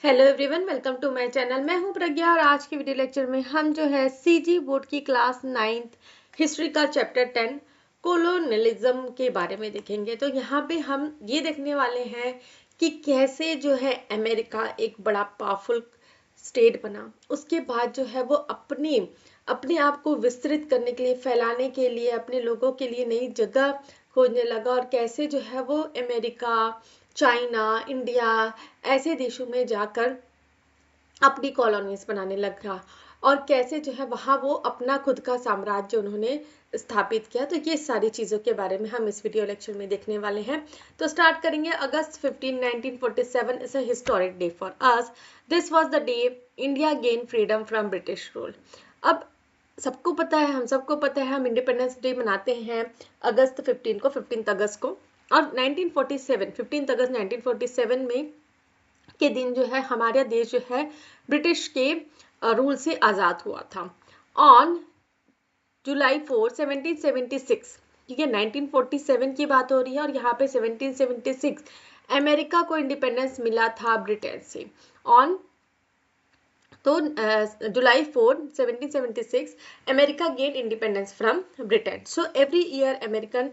Hello everyone, welcome to my channel. मैं हूं प्रज्ञा और आज के वीडियो लेक्चर में हम जो है सीजी बोर्ड की क्लास 9th हिस्ट्री का चैप्टर 10 कोलोनियलिज्म के बारे में देखेंगे। तो यहाँ पे हम ये देखने वाले हैं कि कैसे जो है अमेरिका एक बड़ा पावरफुल स्टेट बना, उसके बाद जो है वो अपने आप को विस्तृत करने के लिए, फैलाने के लिए, अपने लोगों के लिए नई जगह खोजने लगा और कैसे जो है वो अमेरिका, चाइना, इंडिया ऐसे देशों में जाकर अपनी कॉलोनीज बनाने लगा और कैसे जो है वहां वो अपना खुद का साम्राज्य उन्होंने स्थापित किया। तो ये सारी चीजों के बारे में हम इस वीडियो लेक्चर में देखने वाले हैं। तो स्टार्ट करेंगे। अगस्त 15 1947 is a historic day for us. This was the day India gain freedom from British rule. अब सबको पता है, हम सबको पता है, हम इंडिपेंडेंस डे मनाते हैं अगस्त 15 अगस्त को। और 1947 15 अगस्त 1947 में के दिन जो है हमारा देश जो है ब्रिटिश के रूल से आज़ाद हुआ था। ऑन जुलाई 4 1776, ठीक है, 1947 की बात हो रही है और यहाँ पे 1776 अमेरिका को इंडिपेंडेंस मिला था ब्रिटेन से। ऑन तो जुलाई 4 1776 America gain independence from Britain. So every year American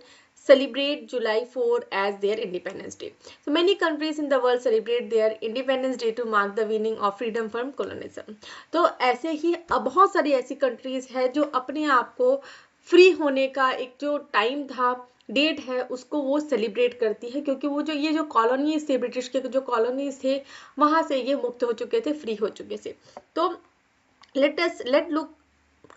celebrate July 4 as their Independence Day. So many countries in the world celebrate their Independence Day to mark the winning of freedom from colonialism. तो ऐसे ही बहुत सारी ऐसी countries है जो अपने आप को फ्री होने का एक जो टाइम था, डेट है, उसको वो सेलिब्रेट करती है, क्योंकि वो जो ये जो कॉलोनीज थे, ब्रिटिश के जो कॉलोनीज थे, वहां से ये मुक्त हो चुके थे, फ्री हो चुके थे। तो let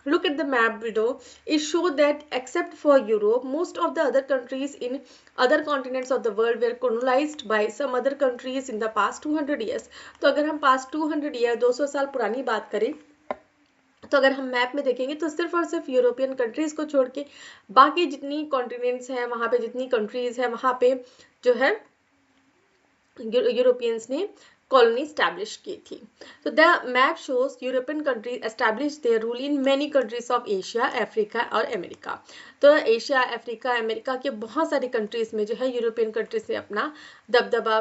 look at the map below. It shows that except for Europe, most of the other countries in other continents of the world were colonized by some other countries in the past 200 years. तो अगर हम past 200 year 200 साल पुरानी बात करें, तो अगर हम मैप में देखेंगे तो सिर्फ और सिर्फ यूरोपियन कंट्रीज को छोड़ के बाकी जितनी कॉन्टिनेंट्स हैं, वहां पे जितनी कंट्रीज है, वहां पे जो है यूरोपियंस ने कॉलोनी स्टैब्लिश की थी। तो the map shows European countries establish there rule in many countries of Asia, Africa और अमेरिका। तो एशिया, अफ्रीका, अमेरिका के बहुत सारी कंट्रीज में जो है यूरोपियन कंट्रीज ने अपना दबदबा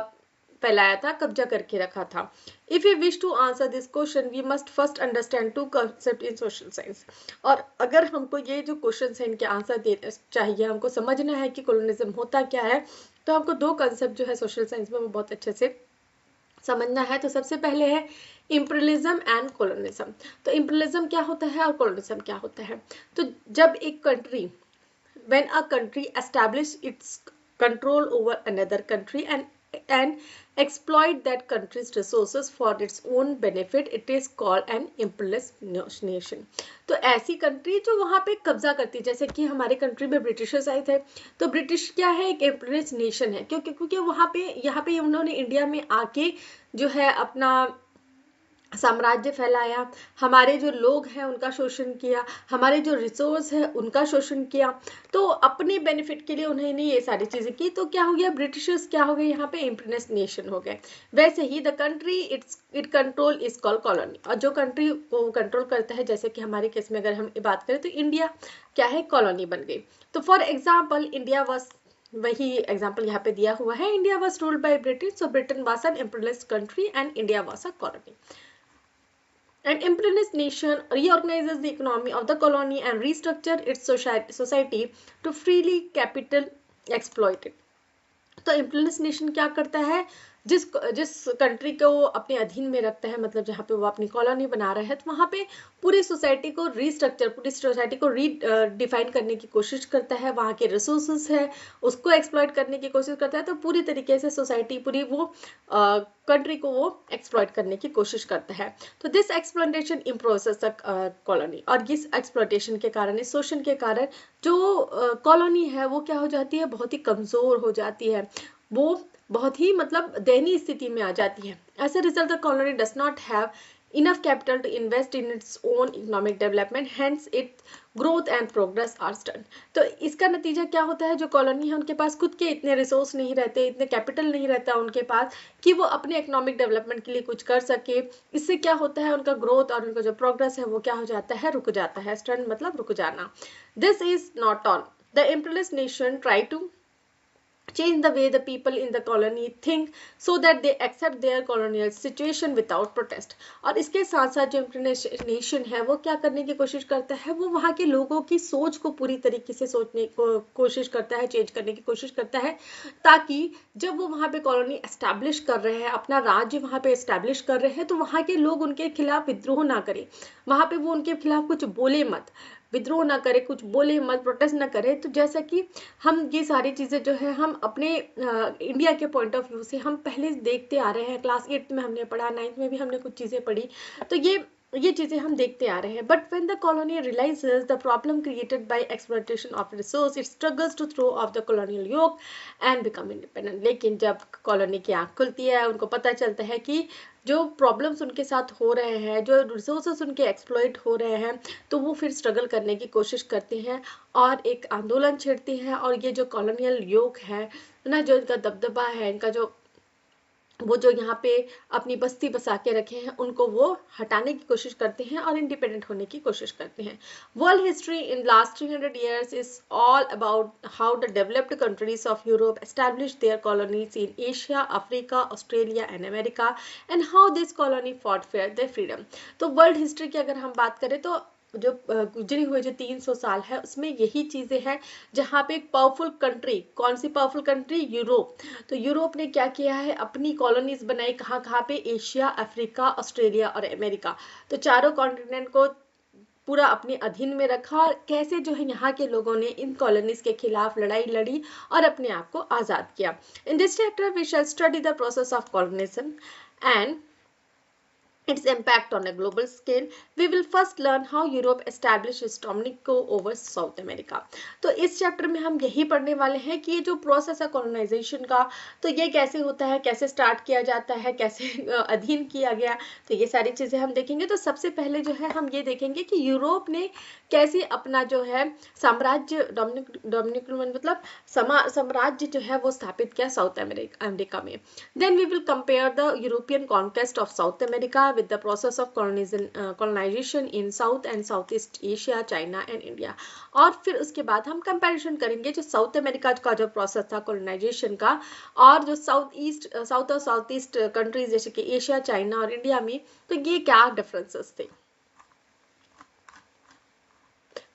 फैलाया था, कब्जा करके रखा था। If you wish to answer this question we must first understand two concept in social science. और अगर हमको ये जो क्वेश्चन है इनके आंसर देना चाहिए, हमको समझना है कि कोलोनिज्म होता क्या है, तो हमको दो कंसेप्ट जो है सोशल साइंस में वो बहुत अच्छे से समझना है। तो सबसे पहले है इंपीरियलिज्म एंड कोलोनिज्म। तो इंपीरियलिज्म क्या होता है और कोलोनिज्म क्या होता है? तो जब एक country, when a country establish its control over another country and exploit that country's resources for its own benefit, it is called an imperialist nation. तो ऐसी कंट्री जो वहां पे कब्जा करती है, जैसे कि हमारे कंट्री में ब्रिटिशर्स आए थे, तो ब्रिटिश क्या है, एक इम्पीरियलिस्ट नेशन है। क्योंकि वहां पे यहाँ पे उन्होंने इंडिया में आके जो है अपना साम्राज्य फैलाया, हमारे जो लोग हैं उनका शोषण किया, हमारे जो रिसोर्स है उनका शोषण किया। तो अपने बेनिफिट के लिए उन्होंने ये सारी चीजें की। तो क्या हो गया, ब्रिटिशर्स क्या हो गए, यहाँ पे इम्पीरियलिस्ट नेशन हो गए। वैसे ही the country it control is called colony. और जो कंट्री को कंट्रोल करता है, जैसे कि हमारे केस में अगर हम बात करें तो इंडिया क्या है, कॉलोनी बन गई। तो फॉर एग्जाम्पल इंडिया वॉज, वही एग्जाम्पल यहाँ पे दिया हुआ है, India was ruled by British, so Britain was an imperialist country and India was a colony. An imperialist nation reorganizes the economy of the colony and restructure its society to freely capital exploit it. तो imperialist nation क्या करता है, जिस country को वो अपने अधीन में रखता है, मतलब जहाँ पे वो अपनी कॉलोनी बना रहा है, तो वहाँ पे पूरी सोसाइटी को रीस्ट्रक्चर, पूरी सोसाइटी को डिफाइन करने की कोशिश करता है, वहाँ के रिसोर्सेज है उसको एक्सप्लॉइट करने की कोशिश करता है। तो पूरी तरीके से सोसाइटी, पूरी वो कंट्री को वो एक्सप्लॉइट करने की कोशिश करता है। तो दिस एक्सप्लॉइटेशन इम्प्रोसेस द कॉलोनी, और इस एक्सप्लॉइटेशन के कारण, इस शोषण के कारण जो कॉलोनी है वो क्या हो जाती है, बहुत ही कमजोर हो जाती है, वो बहुत ही मतलब दयनीय स्थिति में आ जाती है। As a result the colony does not have enough capital to invest in its own economic development, hence its growth and progress are stunned. तो इसका नतीजा क्या होता है, जो कॉलोनी है उनके पास खुद के इतने रिसोर्स नहीं रहते, इतने कैपिटल नहीं रहता उनके पास कि वो अपने इकोनॉमिक डेवलपमेंट के लिए कुछ कर सके। इससे क्या होता है, उनका ग्रोथ और उनका जो प्रोग्रेस है वो क्या हो जाता है, रुक जाता है। स्टन मतलब रुक जाना। This is not all, the imperialist nation try to change the way the people in the colony think so that they accept their colonial situation without protest. और इसके साथ साथ जो नेशन है वो क्या करने की कोशिश करता है, वो वहाँ के लोगों की सोच को पूरी तरीके से सोचने को कोशिश करता है, चेंज करने की कोशिश करता है, ताकि जब वो वहाँ पे कॉलोनी एस्टैब्लिश कर रहे हैं, अपना राज्य वहाँ पे एस्टैब्लिश कर रहे हैं, तो वहाँ के लोग उनके खिलाफ विद्रोह ना करें, वहाँ पे वो उनके खिलाफ कुछ बोले मत, विद्रोह ना करे, कुछ बोले मत, प्रोटेस्ट ना करे। तो जैसा कि हम ये सारी चीज़ें जो है हम अपने इंडिया के पॉइंट ऑफ व्यू से हम पहले देखते आ रहे हैं, क्लास 8 में हमने पढ़ा, 9th में भी हमने कुछ चीज़ें पढ़ी, तो ये चीज़ें हम देखते आ रहे हैं। But when the colony realises the problem created by exploitation of resource, it struggles to throw off the colonial yoke and become independent. लेकिन जब कॉलोनी की आँख खुलती है, उनको पता चलता है कि जो प्रॉब्लम्स उनके साथ हो रहे हैं, जो रिसोर्सेस उनके एक्सप्लॉइट हो रहे हैं, तो वो फिर स्ट्रगल करने की कोशिश करते हैं और एक आंदोलन छेड़ते हैं। और ये जो कॉलोनियल योग है ना, जो इनका दबदबा है, इनका वो जो यहाँ पे अपनी बस्ती बसा के रखे हैं, उनको वो हटाने की कोशिश करते हैं और इंडिपेंडेंट होने की कोशिश करते हैं। World history in last 300 years is all about how the developed countries of Europe established their colonies in Asia, Africa, Australia and America, and how this colony fought for their freedom. तो world history की अगर हम बात करें तो जो गुजरी हुए जो 300 साल है, उसमें यही चीज़ें हैं जहाँ पे एक पावरफुल कंट्री, कौन सी पावरफुल कंट्री, यूरोप। तो यूरोप ने क्या किया है, अपनी कॉलोनीज बनाई, कहाँ कहाँ पे, एशिया, अफ्रीका, ऑस्ट्रेलिया और अमेरिका। तो चारों कॉन्टिनेंट को पूरा अपने अधीन में रखा, और कैसे जो है यहाँ के लोगों ने इन कॉलोनीज के खिलाफ लड़ाई लड़ी और अपने आप को आज़ाद किया। In this chapter we shall study the process of colonialism and its impact on a global scale. We will first learn how Europe established its dominance over South America. तो इस चैप्टर में हम यही पढ़ने वाले हैं कि ये जो प्रोसेस है कॉलोनाइजेशन का, तो ये कैसे होता है, कैसे स्टार्ट किया जाता है, कैसे अधीन किया गया, तो ये सारी चीज़ें हम देखेंगे। तो सबसे पहले जो है हम ये देखेंगे कि यूरोप ने कैसे अपना जो है साम्राज्य, डोमिनिक मतलब साम्राज्य जो है वो स्थापित किया साउथ अमेरिका में। Then we will compare the European conquest of South America with the process of colonization in South and Southeast Asia, China and India. और फिर उसके बाद हम कंपैरिजन करेंगे जो साउथ अमेरिका का जो प्रोसेस था कॉलोनाइजेशन का, और जो साउथ और साउथ ईस्ट कंट्रीज जैसे कि एशिया, चाइना और इंडिया में, तो ये क्या डिफरेंसेस थे।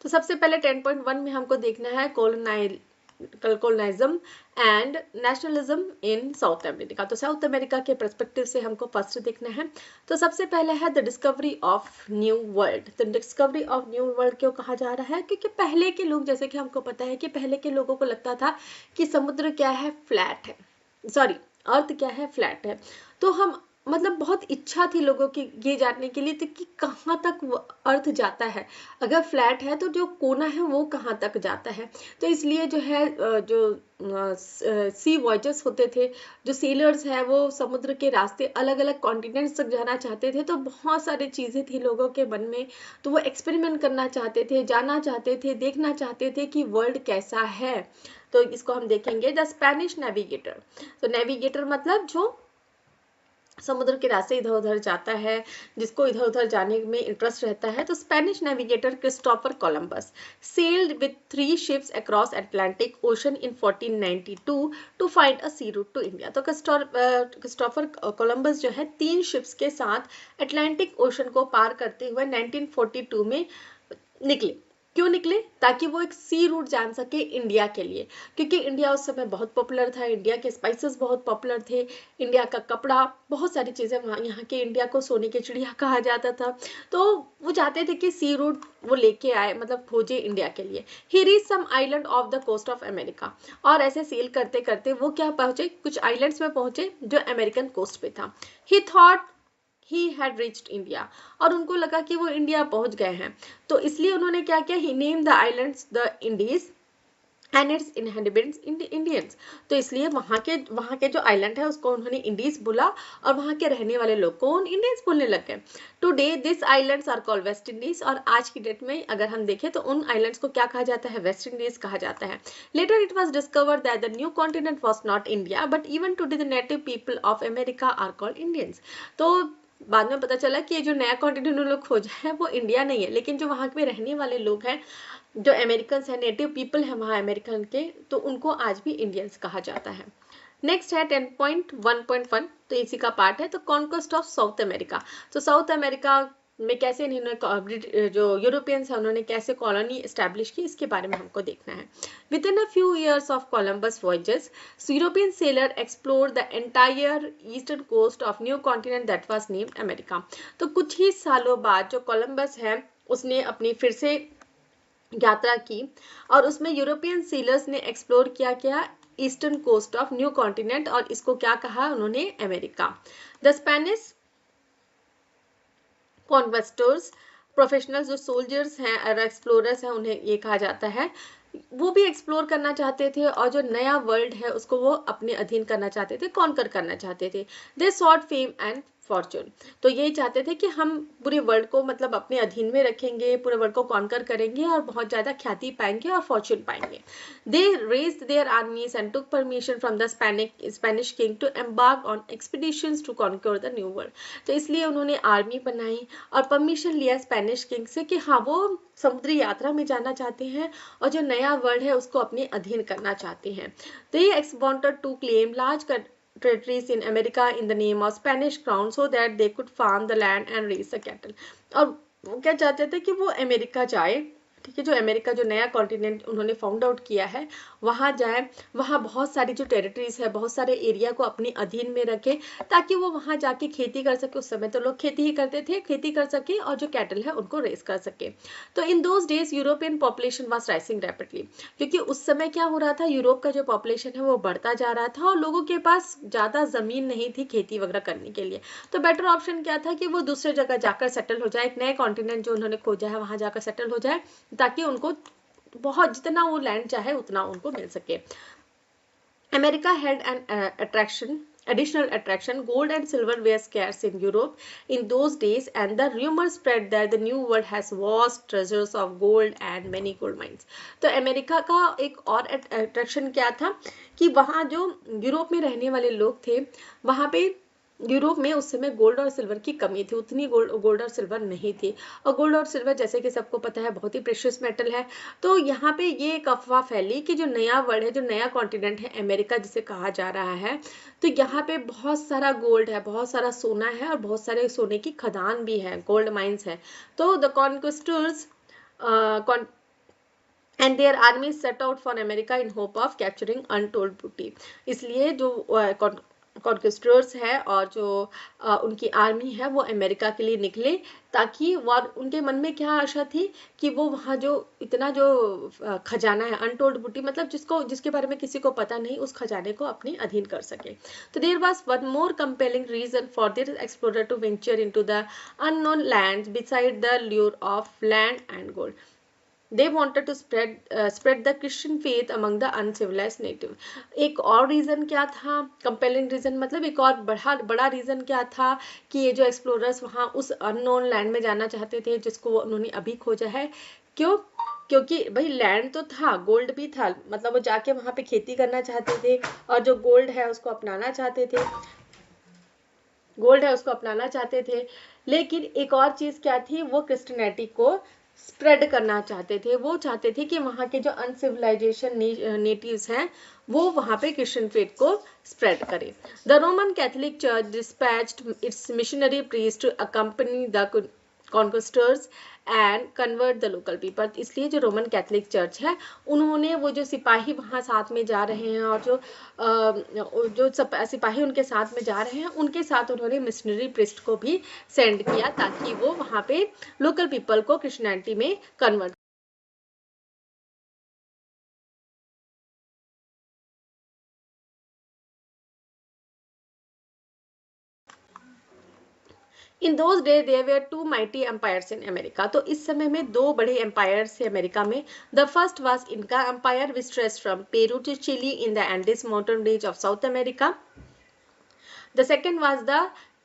तो सबसे पहले 10.1 में हमको देखना है colonialism and nationalism in south America. तो साउथ अमेरिका के पर्सपेक्टिव से हमको फर्स्ट देखना है। तो सबसे पहले है the discovery of new World. तो डिस्कवरी ऑफ न्यू वर्ल्ड क्यों कहा जा रहा है, क्योंकि पहले के लोग, जैसे कि हमको पता है कि पहले के लोगों को लगता था कि समुद्र क्या है, फ्लैट है, सॉरी अर्थ क्या है, फ्लैट है। तो हम मतलब बहुत इच्छा थी लोगों की ये जानने के लिए कि कहाँ तक वो अर्थ जाता है, अगर फ्लैट है तो जो कोना है वो कहाँ तक जाता है। तो इसलिए जो है जो सी वॉयजेस होते थे, जो सेलर्स हैं, वो समुद्र के रास्ते अलग अलग कॉन्टिनेंट्स तक जाना चाहते थे। तो बहुत सारी चीज़ें थी लोगों के मन में, तो वो एक्सपेरिमेंट करना चाहते थे, जानना चाहते थे, देखना चाहते थे कि वर्ल्ड कैसा है। तो इसको हम देखेंगे द स्पेनिश नेविगेटर। तो नेविगेटर मतलब जो समुद्र के रास्ते इधर उधर जाता है, जिसको इधर उधर जाने में इंटरेस्ट रहता है। तो Spanish navigator Christopher Columbus sailed with 3 ships across Atlantic Ocean in 1492 to find a sea route to India. तो क्रिस्टोफर कोलंबस जो है 3 ships के साथ अटलांटिक ओशन को पार करते हुए 1942 में निकले। क्यों निकले, ताकि वो एक सी रूट जान सके इंडिया के लिए, क्योंकि इंडिया उस समय बहुत पॉपुलर था, इंडिया के स्पाइसेस बहुत पॉपुलर थे, इंडिया का कपड़ा, बहुत सारी चीज़ें वहाँ, यहाँ के इंडिया को सोने की चिड़िया कहा जाता था। तो वो चाहते थे कि सी रूट वो लेके आए, मतलब खोजे इंडिया के लिए। He reach some island off the coast of America. और ऐसे सेल करते करते वो क्या पहुंचे, कुछ आइलैंड्स में पहुंचे जो अमेरिकन कोस्ट पे था। ही thought he had reached India, और उनको लगा कि वो इंडिया पहुंच गए हैं। तो इसलिए उन्होंने क्या किया, he name the islands the Indies and its inhabitants Indians. तो इसलिए वहाँ के जो आइलैंड है उसको उन्होंने इंडीज बोला, और वहाँ के रहने वाले लोग को इंडियंस बोलने लग गए। Today this islands are called West Indies. और आज की डेट में अगर हम देखें तो उन आइलैंड्स को क्या कहा जाता है, वेस्ट इंडीज कहा जाता है। Later it was discovered that the new continent was not India, but even today the native people of America are called Indians. तो बाद में पता चला कि ये जो नया कॉन्टिनेंट उन लोग खोजा है वो इंडिया नहीं है, लेकिन जो वहाँ पे रहने वाले लोग हैं जो अमेरिकन है, नेटिव पीपल है वहाँ अमेरिकन के, तो उनको आज भी इंडियंस कहा जाता है। नेक्स्ट है 10.1.1, तो इसी का पार्ट है। तो कॉन्क्वेस्ट ऑफ साउथ अमेरिका, तो साउथ अमेरिका में कैसे इन्होंने जो यूरोपियंस है उन्होंने कैसे कॉलोनी एस्टैब्लिश की, इसके बारे में हमको देखना है। Within a few years of Columbus voyages, European sailor explore the entire eastern coast of new continent that was named America. तो कुछ ही सालों बाद जो कोलंबस है उसने अपनी फिर से यात्रा की और उसमें यूरोपियन सेलर्स ने एक्सप्लोर किया क्या, eastern coast of new continent, और इसको क्या कहा उन्होंने, America. The Spanish conquistadors, professional जो सोल्जर्स हैं और एक्सप्लोरर्स हैं उन्हें ये कहा जाता है, वो भी एक्सप्लोर करना चाहते थे और जो नया वर्ल्ड है उसको वो अपने अधीन करना चाहते थे, कॉन्कर करना चाहते थे। दे सॉट फेम एंड फॉर्चून, तो यही चाहते थे कि हम पूरे वर्ल्ड को मतलब अपने अधीन में रखेंगे, पूरे वर्ल्ड को कॉन्कर करेंगे और बहुत ज़्यादा ख्याति पाएंगे और फॉर्चून पाएंगे। They raised their armies and took permission from the Spanish king to embark on expeditions to conquer the New World. तो इसलिए उन्होंने आर्मी बनाई और परमिशन लिया स्पेनिश किंग से कि हाँ वो समुद्री यात्रा में जाना चाहते हैं और जो नया वर्ल्ड है उसको अपने अधीन करना चाहते हैं। They wanted to claim large territories in America in the name of Spanish crown so that they could farm the land and raise the cattle। और वो क्या चाहते थे कि वो अमेरिका जाए, ठीक है, जो अमेरिका जो नया कॉन्टिनेंट उन्होंने फाउंड आउट किया है वहाँ जाए, वहाँ बहुत सारी जो टेरिटरीज है, बहुत सारे एरिया को अपने अधीन में रखे ताकि वो वहाँ जाके खेती कर सके। उस समय तो लोग खेती ही करते थे, खेती कर सके और जो कैटल है उनको रेस कर सके। तो in those days European population was rising rapidly, क्योंकि उस समय क्या हो रहा था, यूरोप का जो पॉपुलेशन है वो बढ़ता जा रहा था और लोगों के पास ज़्यादा ज़मीन नहीं थी खेती वगैरह करने के लिए। तो बेटर ऑप्शन क्या था कि वो दूसरे जगह जाकर सेटल हो जाए, एक नए कॉन्टिनेंट जो उन्होंने खोजा है वहाँ जाकर सेटल हो जाए ताकि उनको बहुत जितना वो लैंड चाहे उतना उनको मिल सके। America had an additional attraction. Gold and silver were scarce in Europe in those days, and the rumor spread that the new world has vast treasures of gold and many gold mines। तो America का एक और attraction क्या था कि वहाँ जो Europe में रहने वाले लोग थे, वहाँ पे यूरोप में उस समय गोल्ड और सिल्वर की कमी थी, उतनी गोल्ड और सिल्वर नहीं थी। और गोल्ड और सिल्वर जैसे कि सबको पता है बहुत ही प्रेशियस मेटल है। तो यहाँ पे ये एक अफवाह फैली कि जो नया वर्ल्ड है, जो नया कॉन्टिनेंट है अमेरिका जिसे कहा जा रहा है, तो यहाँ पे बहुत सारा गोल्ड है, बहुत सारा सोना है और बहुत सारे सोने की खदान भी है, गोल्ड माइंस है। तो the कॉन्क्विस्टर्स and their armies set out for America in hope of capturing untold booty। इसलिए जो कॉन्क्विस्टर्स है और जो उनकी आर्मी है वो अमेरिका के लिए निकले, ताकि उनके मन में क्या आशा थी कि वो वहाँ जो इतना जो खजाना है, अनटोल्ड बूटी मतलब जिसके बारे में किसी को पता नहीं, उस खजाने को अपने अधीन कर सके। तो there was one more compelling reason for their explorer to venture into the unknown lands beside the lure of land and gold. They wanted to spread the Christian faith among the uncivilized native। एक और reason क्या था, compelling reason मतलब एक और बड़ा reason क्या था कि ये जो एक्सप्लोरर्स वहाँ उस अननोन लैंड में जाना चाहते थे जिसको उन्होंने अभी खोजा है। क्यों? क्योंकि भाई लैंड तो था, गोल्ड भी था, मतलब वो जाके वहाँ पे खेती करना चाहते थे और जो गोल्ड है उसको अपनाना चाहते थे, गोल्ड है उसको अपनाना चाहते थे। लेकिन एक और चीज क्या थी, वो क्रिश्चियनिटी को स्प्रेड करना चाहते थे। वो चाहते थे कि वहाँ के जो अनसिविलाइजेशन नेटिव्स हैं वो वहाँ पे क्रिश्चियन फेथ को स्प्रेड करें। The Roman Catholic church dispatched its missionary priest to accompany the conquistadors and convert the local people. इसलिए जो रोमन कैथोलिक चर्च है उन्होंने वो जो सिपाही वहाँ साथ में जा रहे हैं और जो सिपाही उनके साथ में जा रहे हैं उनके साथ उन्होंने मिशनरी प्रीस्ट को भी सेंड किया ताकि वो वहाँ पे लोकल पीपल को क्रिश्चियनिटी में convert. In those day there were two mighty empires in America. तो इस समय में दो बड़े एम्पायर्स थे अमेरिका में। The first was Inca empire which stretched from Peru to Chile in the Andes mountain range of South America. The second was the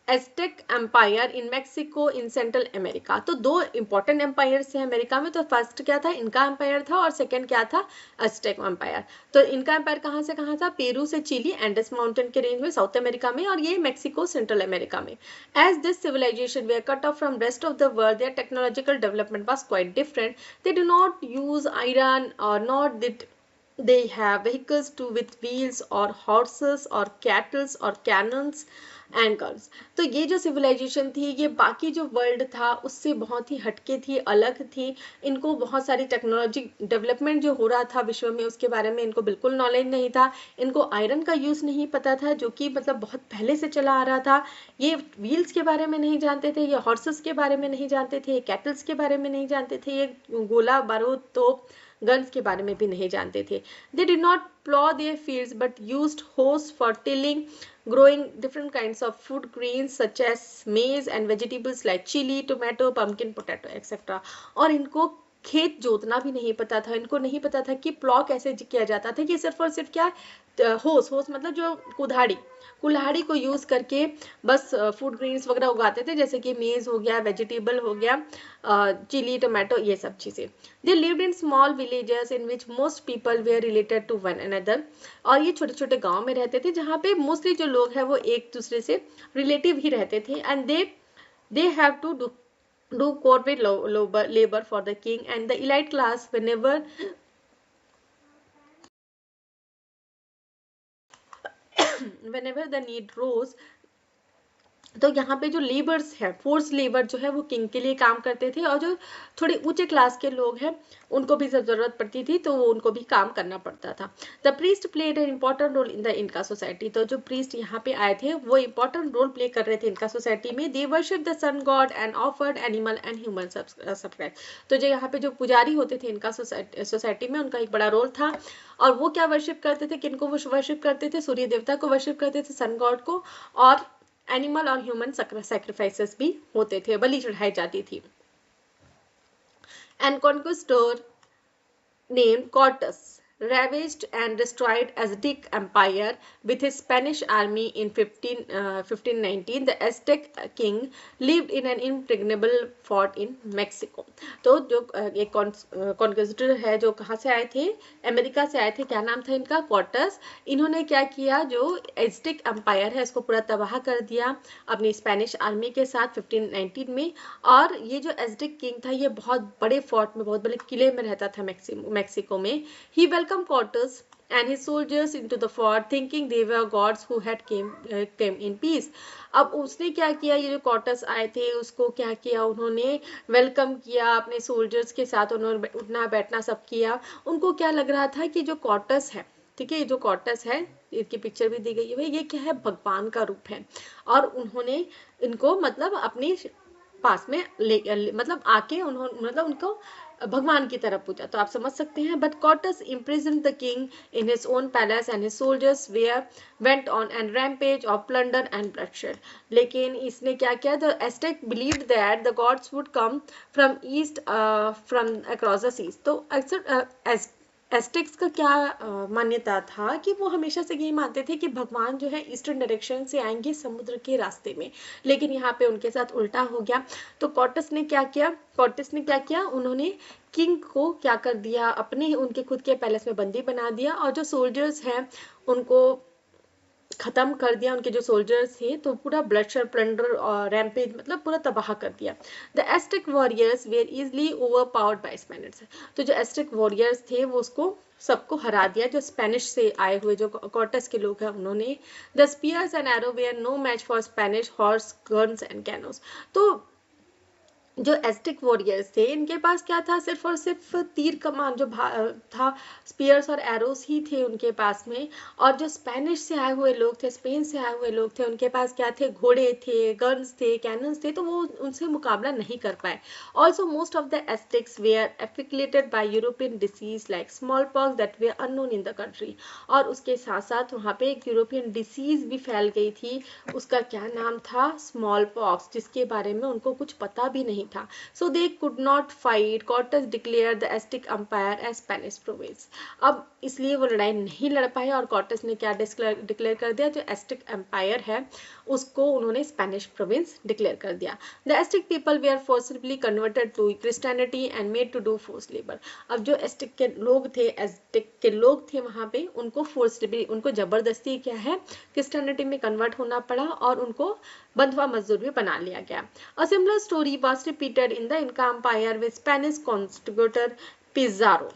Aztec empire in Mexico in Central America. तो दो important empires थे America में। तो first क्या था, इनका empire था, और सेकंड क्या था, एस्टेक एम्पायर। तो इनका एम्पायर कहाँ से कहाँ था, पेरू से चिली, एंडेस माउंटेन के रेंज में साउथ अमेरिका में, और ये मेक्सिको सेंट्रल अमेरिका में। As this civilisation were cut off from rest of the world, their technological development was quite different. They do not use iron और not did they have vehicles too with wheels or horses or cattle or cannons and guns। तो ये जो civilisation थी ये बाकी जो world था उससे बहुत ही हटके थी, अलग थी। इनको बहुत सारी टेक्नोलॉजी डेवलपमेंट जो हो रहा था विश्व में उसके बारे में इनको बिल्कुल नॉलेज नहीं था। इनको आयरन का यूज़ नहीं पता था जो कि मतलब बहुत पहले से चला आ रहा था। ये व्हील्स के बारे में नहीं जानते थे, ये हॉर्सेस के बारे में नहीं जानते थे, ये कैटल्स के बारे में नहीं जानते थे, ये गोला बारूद तोप गन्स के बारे में भी नहीं जानते थे। They did not plow their fields but used hoes for tilling, growing different kinds of food grains such as maize and vegetables like chili, tomato, pumpkin, potato, etc. और इनको खेत जोतना भी नहीं पता था, इनको नहीं पता था कि प्लॉ कैसे किया जाता था, कि सिर्फ और सिर्फ क्या होस मतलब जो कुल्हाड़ी को यूज करके बस फूड ग्रेन्स वगैरह उगाते थे, जैसे कि मेज हो गया, वेजिटेबल हो गया, चिली, टोमेटो, ये सब चीजें। They lived in small villages in which most people were related to one another. और ये छोटे छोटे गांव में रहते थे जहाँ पे मोस्टली जो लोग हैं वो एक दूसरे से रिलेटिव ही रहते थे। And they have to do corporate labor for the king and the elite class whenever the need rose। तो यहाँ पे जो लेबर्स है, फोर्स लेबर जो है वो किंग के लिए काम करते थे, और जो थोड़े ऊंचे क्लास के लोग हैं उनको भी जरूरत पड़ती थी तो वो उनको भी काम करना पड़ता था। The priest played an important role in the Inca society. तो जो प्रीस्ट यहाँ पे आए थे वो इम्पोर्टेंट रोल प्ले कर रहे थे इनका सोसाइटी में। They worship the sun god and offered animal and human sacrifice. तो जो यहाँ पे जो पुजारी होते थे इनका सोसाइटी में, उनका एक बड़ा रोल था। और वो क्या वर्शिप करते थे, किनको वो वर्शिप करते थे, सूर्य देवता को वर्शिप करते थे, सन गॉड को, और एनिमल और ह्यूमन सैक्रिफाइसेस भी होते थे, बलि चढ़ाई जाती थी। And conquistador named Cortes ravaged and destroyed Aztec Empire with his Spanish army in 1519. The Aztec king lived in an impregnable fort in Mexico। तो जो एक कॉन्क्विस्टर है जो कहाँ से आए थे, अमेरिका से आए थे, क्या नाम था इनका, कॉर्टस। इन्होंने क्या किया, जो एज़टेक एम्पायर है इसको पूरा तबाह कर दिया अपनी स्पेनिश आर्मी के साथ 1519 में। और ये जो एज़टेक किंग था ये बहुत बड़े फोर्ट में, बहुत बड़े किले में रहता था मेक्सिको में। ही welcomed Cortes and his soldiers into the fort, thinking they were gods who had came in peace। अब उसने क्या किया, ये जो कॉर्टस आए थे उसको क्या किया, उन्होंने वेलकम किया अपने सोल्जर्स के साथ, उन्होंने उठना बैठना सब किया। उनको क्या लग रहा था कि जो कॉर्टस है, ठीक है, ये जो कॉर्टस है, इसकी पिक्चर भी दी गई है, ये क्या है, भगवान का रूप है। और उन्होंने इनको मतलब अपने पास में मतलब आके उन्होंने मतलब उनको भगवान की तरफ पूछा, तो आप समझ सकते हैं। But Cortes imprisoned the king in his own palace and his soldiers went on an rampage of plunder and bloodshed। लेकिन इसने क्या किया, the Aztec believed that the gods would come from east from across the seas। तो अक्सर Aztecs का क्या मान्यता था कि वो हमेशा से यही मानते थे कि भगवान जो है ईस्टर्न डायरेक्शन से आएंगे समुद्र के रास्ते में, लेकिन यहाँ पे उनके साथ उल्टा हो गया। तो कॉर्टस ने क्या किया, उन्होंने किंग को क्या कर दिया, अपने उनके खुद के पैलेस में बंदी बना दिया, और जो सोल्जर्स हैं उनको खत्म कर दिया, उनके जो सोल्जर्स थे, तो पूरा ब्लडशेड, प्लंडर और रैम्पेज मतलब पूरा तबाह कर दिया। The Aztec warriors were easily overpowered by Spanish. तो जो एस्टेक वॉरियर्स थे वो उसको सबको हरा दिया, जो स्पेनिश से आए हुए जो कॉर्टस के लोग हैं उन्होंने। The spears and arrow were no match for Spanish horse, guns and cannons. तो जो एस्टिक वॉरियर्स थे इनके पास क्या था, सिर्फ और सिर्फ तीर कमान जो था, स्पीयर्स और एरोस ही थे उनके पास में। और जो स्पेनिश से आए हुए लोग थे, स्पेन से आए हुए लोग थे, उनके पास क्या थे, घोड़े थे, गन्स थे, कैनन्स थे, तो वो उनसे मुकाबला नहीं कर पाए। Also most of the Aztecs were afflicted by European disease like smallpox that were unknown in the country. और उसके साथ साथ वहाँ पे एक यूरोपियन डिसीज भी फैल गई थी, उसका क्या नाम था, स्मॉल पॉक्स, जिसके बारे में उनको कुछ पता भी नहीं नहीं था. So they could not fight. Cortes declare the Aztec empire as Spanish province. अब इसलिए वो लड़ाई नहीं लड़ पाए और कॉर्टेस ने क्या डिक्लेयर कर दिया, जो एस्टिक एम्पायर है उसको उन्होंने स्पेनिश प्रोविंस डिक्लेयर कर दिया. The Aztec people were forcefully converted to Christianity and made to do force labour. अब जो एस्टिक के लोग थे वहां पे उनको फोर्सफुली, उनको जबरदस्ती क्या है क्रिश्चियनिटी में कन्वर्ट होना पड़ा और उनको बंधुआ मजदूर भी बना लिया गया. A similar story was repeated in the इनका एम्पायर विद स्पेनिश कॉन्स्टिट्यूटर पिज़ारो.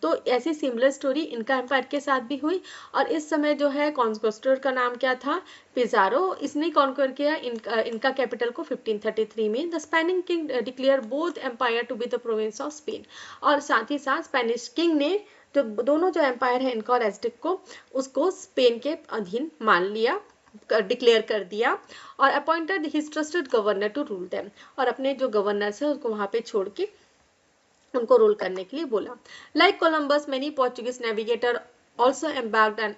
तो ऐसी सिमिलर स्टोरी इनका एम्पायर के साथ भी हुई और इस समय जो है कॉन्क्विस्टोर का नाम क्या था, पिज़ारो. इसने कॉन्कर किया इनका कैपिटल को 1533 में. The Spanish king declare both empire to be the province of Spain. और साथ ही साथ स्पेनिश किंग ने जो दोनों जो एम्पायर है इनका और एस्टिक को, उसको स्पेन के अधीन मान लिया, डिक्लेयर कर दिया और appointed his trusted governor to rule them. और अपने जो गवर्नर्स है उसको वहां पे छोड़ के उनको रूल करने के लिए बोला. Like Columbus many Portuguese navigator also embarked on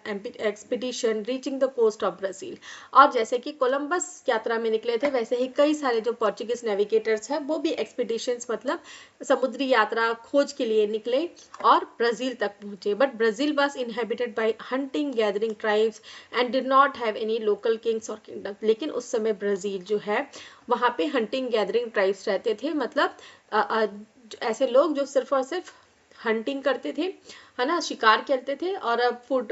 expedition reaching the coast of Brazil. और जैसे कि कोलंबस यात्रा में निकले थे वैसे ही कई सारे जो पोर्चुगीज नेविगेटर्स हैं वो भी एक्सपीडिशंस मतलब समुद्री यात्रा खोज के लिए निकले और ब्राजील तक पहुंचे. But Brazil was inhabited by hunting gathering tribes and did not have any local kings or kingdom. लेकिन उस समय ब्राजील जो है वहाँ पे हंटिंग गैदरिंग ट्राइब्स रहते थे, मतलब ऐसे लोग जो सिर्फ और सिर्फ हंटिंग करते थे, है ना, शिकार करते थे और फूड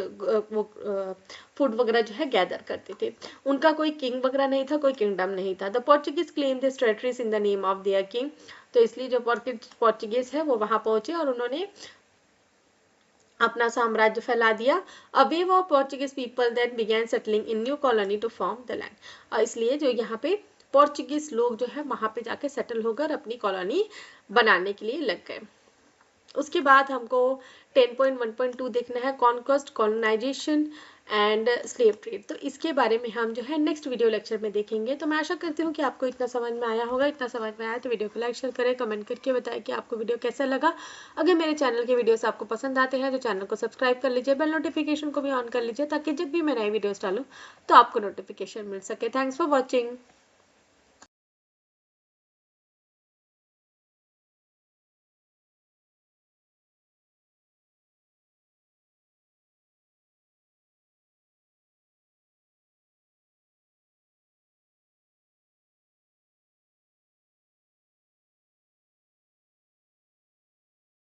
वगैरह जो है गैदर करते थे. उनका कोई किंग वगैरह नहीं था, कोई किंगडम नहीं था. The Portuguese claim this territories in the name of their king. तो इसलिए जो पोर्चुगीज है वो वहां पहुंचे और उन्होंने अपना साम्राज्य फैला दिया. A wave of Portuguese people that began settling in new colony to form the land. इसलिए जो यहाँ पे पोर्चुगीज लोग जो है वहां पे जाके सेटल होकर अपनी कॉलोनी बनाने के लिए लग गए. उसके बाद हमको 10.1.2 देखना है conquest, colonisation and slave trade. तो इसके बारे में हम जो है नेक्स्ट वीडियो लेक्चर में देखेंगे. तो मैं आशा करती हूँ कि आपको इतना समझ में आया होगा. इतना समझ में आया तो वीडियो को लाइक शेयर करें, कमेंट करके बताएं कि आपको वीडियो कैसा लगा. अगर मेरे चैनल के वीडियोस आपको पसंद आते हैं तो चैनल को सब्सक्राइब कर लीजिए, बेल नोटिफिकेशन को भी ऑन कर लीजिए ताकि जब भी मैं नए वीडियोस डालूँ तो आपको नोटिफिकेशन मिल सके. Thanks for watching.